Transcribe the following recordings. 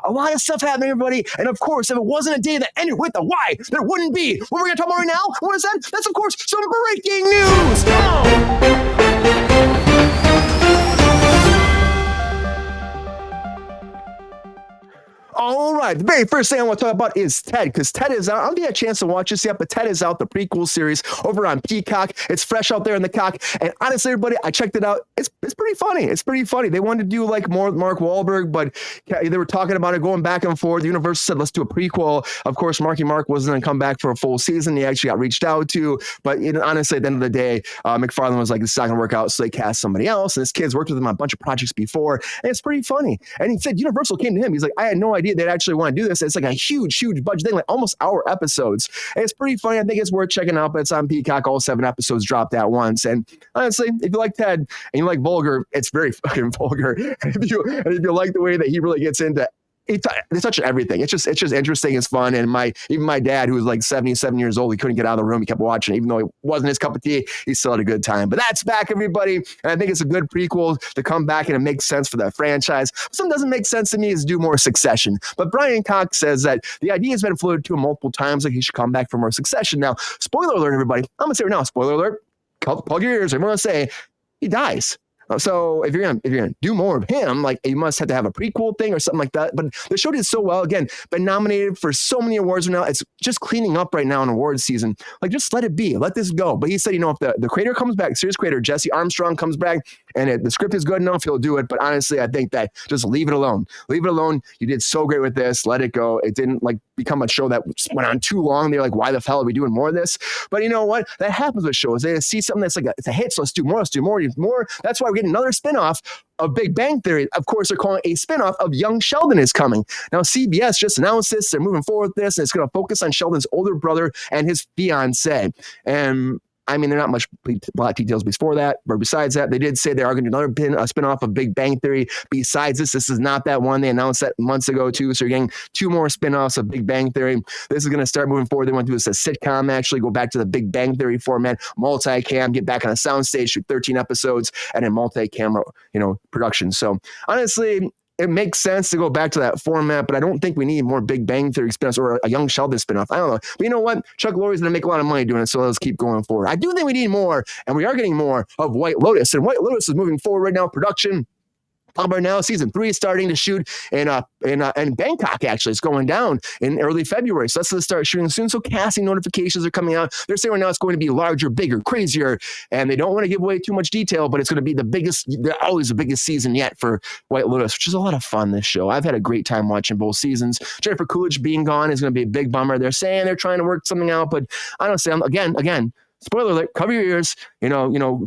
A lot of stuff happening, everybody. And of course, if it wasn't a day that ended with a Y, there wouldn't be. What we're going to talk about right now, what is that? That's, of course, some breaking news. All right, the very first thing I want to talk about is Ted, because Ted is out. I don't think I had a chance to watch this yet, but Ted is out, the prequel series over on Peacock. It's fresh out there in the cock, and honestly, everybody, I checked it out. It's pretty funny. It's pretty funny. They wanted to do like more Mark Wahlberg, but they were talking about it going back and forth. The Universal said, let's do a prequel. Of course, Marky Mark wasn't going to come back for a full season. He actually got reached out to, but honestly, at the end of the day, McFarlane was like, this is not going to work out, so they cast somebody else, and his kids worked with him on a bunch of projects before, and it's pretty funny. And he said Universal came to him. He's like, I had no idea they'd actually want to do this. It's like a huge budget thing, like almost hour episodes. And it's pretty funny. I think it's worth checking out, but it's on Peacock. All 7 episodes dropped at once. And honestly, if you like Ted and you like vulgar, it's very fucking vulgar. And if you like the way that he really gets into it's such everything. It's just interesting. It's fun. And even my dad, who was like 77 years old, he couldn't get out of the room. He kept watching, even though it wasn't his cup of tea. He still had a good time. But that's back, everybody. And I think it's a good prequel to come back, and it makes sense for that franchise. Something doesn't make sense to me is do more Succession. But Brian Cox says that the idea has been floated to him multiple times, like he should come back for more Succession. Now, spoiler alert, everybody. I'm gonna say right now, spoiler alert. Plug your ears. I'm gonna say he dies. So if you're gonna do more of him, like you must have to have a prequel thing or something like that. But the show did so well. Again, been nominated for so many awards now. It's just cleaning up right now in awards season. Like just let it be, let this go. But he said, if the creator comes back, series creator Jesse Armstrong comes back, and the script is good enough, he'll do it. But honestly, I think that just leave it alone. Leave it alone. You did so great with this. Let it go. It didn't become a show that went on too long. They're like, why the hell are we doing more of this? But you know what? That happens with shows. They see something that's it's a hit, so let's do more. That's why we're getting another spinoff of Big Bang Theory. Of course, they're calling it a spinoff of Young Sheldon is coming. Now, CBS just announced this. They're moving forward with this, and it's going to focus on Sheldon's older brother and his fiancée. And I mean, there are not much plot details before that, but besides that, they did say they are going to do another spinoff of Big Bang Theory. Besides this is not that one. They announced that months ago, too. So you're getting 2 more spinoffs of Big Bang Theory. This is going to start moving forward. They want to do this as a sitcom, actually, go back to the Big Bang Theory format, multicam, get back on a soundstage, shoot 13 episodes, and then multi-camera, production. So honestly, it makes sense to go back to that format, but I don't think we need more Big Bang Theory spinoffs or a Young Sheldon spinoff. I don't know. But you know what? Chuck Lorre's going to make a lot of money doing it, so let's keep going forward. I do think we need more, and we are getting more of White Lotus. And White Lotus is moving forward right now, production. Right now, season 3 is starting to shoot in Bangkok. Actually, it's going down in early February, so that's going to start shooting soon. So casting notifications are coming out. They're saying right now it's going to be larger, bigger, crazier, and they don't want to give away too much detail. But it's going to be the biggest. They're always the biggest season yet for White Lotus, which is a lot of fun. This show, I've had a great time watching both seasons. Jennifer Coolidge being gone is going to be a big bummer. They're saying they're trying to work something out, but honestly, again, spoiler alert: cover your ears.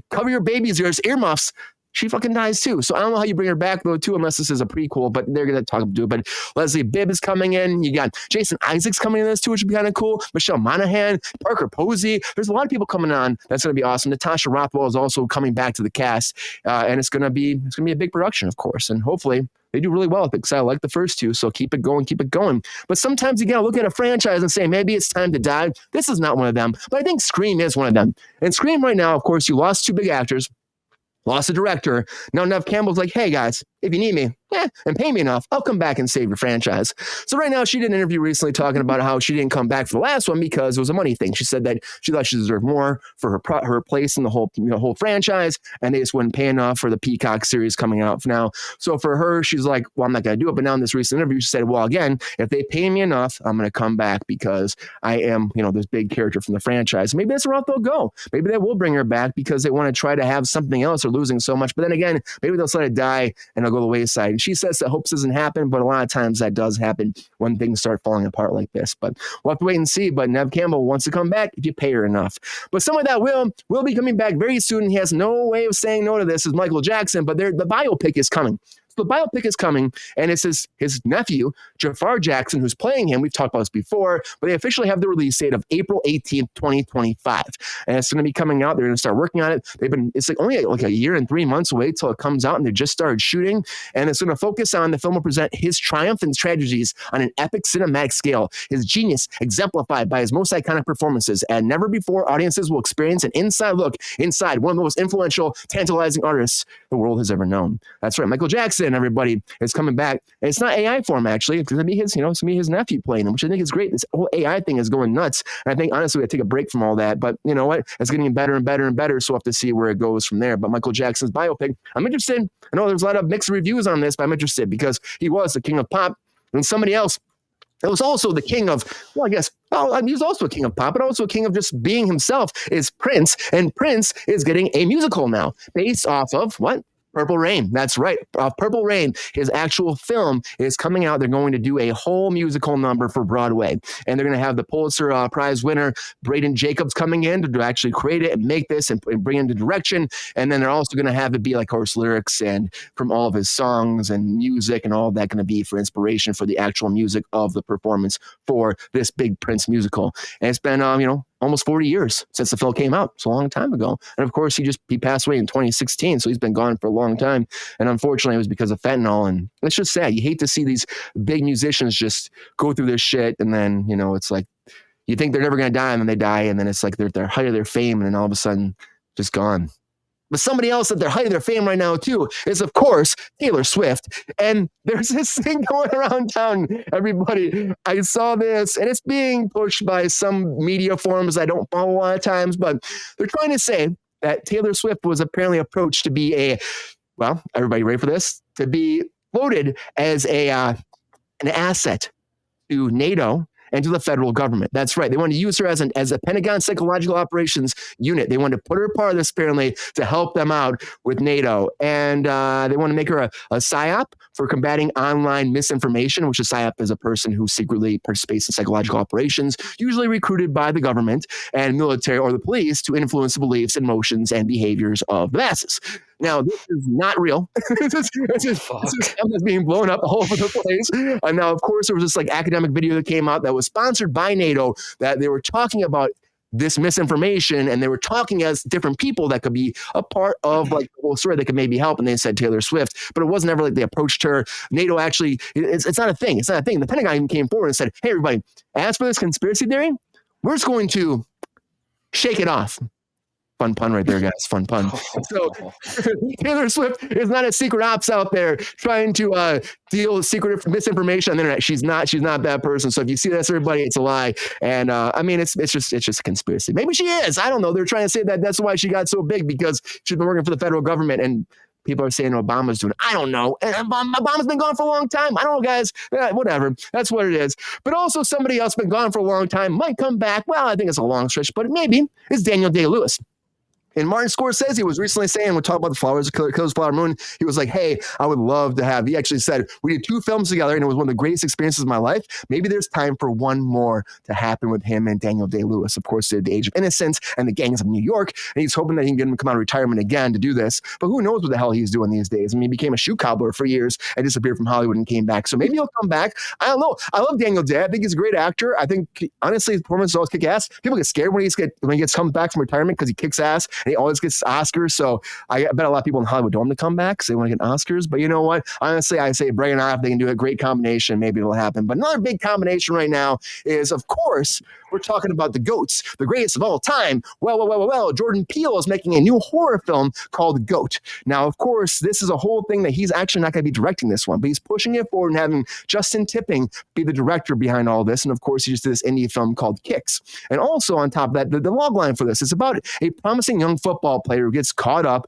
Cover your baby's ears, earmuffs. She fucking dies too. So I don't know how you bring her back though too, unless this is a prequel, but they're going to talk to it. But Leslie Bibb is coming in. You got Jason Isaacs coming in this too, which would be kind of cool. Michelle Monaghan, Parker Posey. There's a lot of people coming on. That's going to be awesome. Natasha Rothwell is also coming back to the cast. And it's going to be a big production, of course. And hopefully they do really well with it because I like the first 2. So keep it going. But sometimes you got to look at a franchise and say, maybe it's time to die. This is not one of them, but I think Scream is one of them. And Scream right now, of course, you lost 2 big actors. Lost a director. Now Nev Campbell's like, hey guys, if you need me, and pay me enough, I'll come back and save your franchise. So right now, she did an interview recently talking about how she didn't come back for the last one because it was a money thing. She said that she thought she deserved more for her place in the whole franchise, and they just wouldn't pay enough for the Peacock series coming out now. So for her, she's like, well, I'm not going to do it. But now in this recent interview, she said, well, again, if they pay me enough, I'm going to come back because I am, this big character from the franchise. Maybe that's the route they'll go. Maybe they will bring her back because they want to try to have something else. They're losing so much. But then again, maybe they'll let it die and it'll go to the wayside. And she says that hopes doesn't happen, but a lot of times that does happen when things start falling apart like this. But we'll have to wait and see. But Nev Campbell wants to come back if you pay her enough. But someone that will be coming back very soon. He has no way of saying no to this is Michael Jackson, but the biopic is coming. The biopic is coming, and it's his nephew, Jafar Jackson, who's playing him. We've talked about this before, but they officially have the release date of April 18th, 2025. And it's going to be coming out. They're going to start working on it. It's only a year and 3 months away till it comes out, and they just started shooting. And it's going to focus on the film will present his triumph and tragedies on an epic cinematic scale, his genius exemplified by his most iconic performances. And never before, audiences will experience an inside look inside one of the most influential, tantalizing artists the world has ever known. That's right, Michael Jackson Topia and everybody is coming back. And it's not AI form, actually. It's going to be his, it's going to be his nephew playing him, which I think is great. This whole AI thing is going nuts. And I think, honestly, we got to take a break from all that. But you know what? It's getting better and better and better. So we'll have to see where it goes from there. But Michael Jackson's biopic, I'm interested. I know there's a lot of mixed reviews on this, but I'm interested because he was the king of pop. And somebody else it was also the king of, well, I guess, he was also a king of pop, but also a king of just being himself is Prince. And Prince is getting a musical now based off of what? Purple Rain. That's right. Purple Rain, his actual film is coming out. They're going to do a whole musical number for Broadway. And they're going to have the Pulitzer Prize winner, Braden Jacobs, coming in to actually create it and make this and bring it into direction. And then they're also going to have it be like horse lyrics and from all of his songs and music and all of that going to be for inspiration for the actual music of the performance for this big Prince musical. And it's been, almost 40 years since the film came out. It's a long time ago. And of course, he passed away in 2016. So he's been gone for a long time. And unfortunately, it was because of fentanyl. And it's just sad. You hate to see these big musicians just go through this shit. And then, it's like, you think they're never going to die and then they die. And then it's like they're at the height of their fame. And then all of a sudden, just gone. But somebody else at their height of their fame right now, too, is, of course, Taylor Swift. And there's this thing going around town, everybody. I saw this, and it's being pushed by some media forums I don't follow a lot of times, but they're trying to say that Taylor Swift was apparently approached to be everybody ready for this? To be floated as an asset to NATO and to the federal government. That's right. They wanted to use her as a Pentagon psychological operations unit. They wanted to put her part of this apparently to help them out with NATO. And they want to make her a PSYOP for combating online misinformation, which a PSYOP is a person who secretly participates in psychological operations, usually recruited by the government and military or the police to influence the beliefs, emotions, and behaviors of the masses. Now, this is not real. this is stuff that's being blown up all over the place. Now, of course, there was this academic video that came out that was sponsored by NATO that they were talking about this misinformation, and they were talking as different people that could be a part of the whole story that could maybe help. And they said Taylor Swift, but it wasn't ever they approached her. NATO actually, it's not a thing. It's not a thing. The Pentagon even came forward and said, hey, everybody, as for this conspiracy theory, we're just going to shake it off. Fun pun right there, guys. Fun pun. So Taylor Swift is not a secret ops out there trying to deal with secret misinformation on the internet. She's not that person. So if you see this, everybody, it's a lie. And it's just a conspiracy. Maybe she is. I don't know. They're trying to say that that's why she got so big, because she's been working for the federal government, and people are saying Obama's doing it. I don't know. And Obama's been gone for a long time. I don't know, guys. Whatever. That's what it is. But also somebody else been gone for a long time, might come back. Well, I think it's a long stretch, but maybe it's Daniel Day-Lewis. And Martin Scorsese was recently saying, we're talking about the Flowers, Killer's Flower Moon. He was like, hey, I would love to have, he actually said, we did 2 films together and it was one of the greatest experiences of my life. Maybe there's time for one more to happen with him and Daniel Day-Lewis. Of course, The Age of Innocence and The Gangs of New York. And he's hoping that he can get him to come out of retirement again to do this. But who knows what the hell he's doing these days? I mean, he became a shoe cobbler for years and disappeared from Hollywood and came back. So maybe he'll come back. I don't know. I love Daniel Day. I think he's a great actor. I think, honestly, his performance always kick ass. People get scared when he comes back from retirement because he kicks ass and he always gets Oscars. So I bet a lot of people in Hollywood don't want to come back because they want to get Oscars. But you know what? Honestly, I say Bray and I, if they can do a great combination, maybe it'll happen. But another big combination right now is, of course, we're talking about the GOATs, the greatest of all time. Well, Jordan Peele is making a new horror film called GOAT. Now, of course, this is a whole thing that he's actually not going to be directing this one, but he's pushing it forward and having Justin Tipping be the director behind all this. And of course, he just did this indie film called Kicks. And also on top of that, the log line for this is about a promising young football player who gets caught up,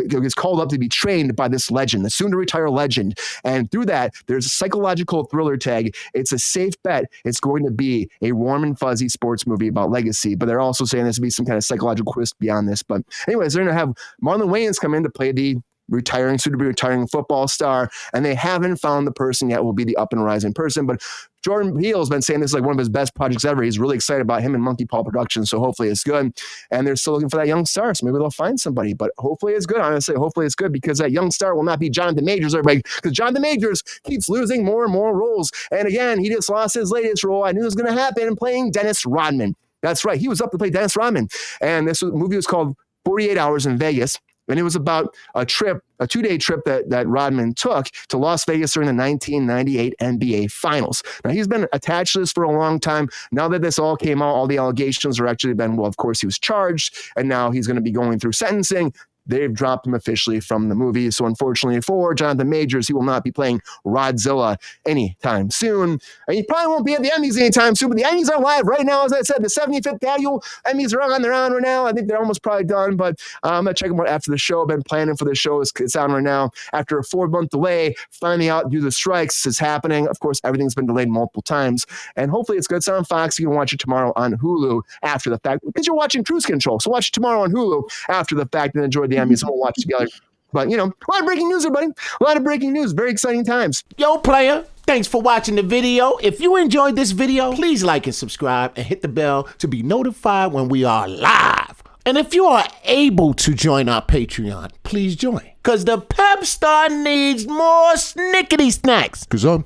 gets called up to be trained by this legend, the soon-to-retire legend. And through that, there's a psychological thriller tag. It's a safe bet. It's going to be a warm and fuzzy sports movie about legacy, but they're also saying there's going to be some kind of psychological twist beyond this. But anyways, they're going to have Marlon Wayans come in to play the soon-to-be retiring football star, and they haven't found the person yet who will be the up-and-rising person. But Jordan Peele has been saying this is like one of his best projects ever. He's really excited about him and Monkey Paw Productions, so hopefully it's good. And they're still looking for that young star, so maybe they'll find somebody. But hopefully it's good. Honestly, hopefully it's good, because that young star will not be Jonathan Majors, everybody, because Jonathan Majors keeps losing more and more roles. And again, he just lost his latest role. I knew it was going to happen, playing Dennis Rodman. That's right. He was up to play Dennis Rodman. And this movie was called 48 Hours in Vegas. And it was about a 2-day trip that Rodman took to Las Vegas during the 1998 NBA Finals. Now, he's been attached to this for a long time. Now that this all came out, all the allegations are actually been, well, of course, he was charged, and now he's going to be going through sentencing. they've dropped him officially from the movie. So unfortunately for Jonathan Majors, he will not be playing Rodzilla anytime soon. And he probably won't be at the Emmys anytime soon, but the Emmys are live right now. As I said, the 75th annual Emmys are on their own right now. I think they're almost probably done, but I'm going to check them out after the show. I've been planning for the show. It's on right now. After a 4-month delay, finally out due to the strikes is happening. Of course, everything's been delayed multiple times, and hopefully it's good. It's on Fox. You can watch it tomorrow on Hulu after the fact, because you're watching Cruise Control. So watch it tomorrow on Hulu after the fact and enjoy the Emmys, and we'll watch together. But, a lot of breaking news, everybody. A lot of breaking news. Very exciting times. Yo, player, thanks for watching the video. If you enjoyed this video, please like and subscribe and hit the bell to be notified when we are live. And if you are able to join our Patreon, please join. Because the Pep Star needs more snickety snacks. Because I'm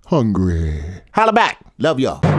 hungry. Holla back. Love y'all.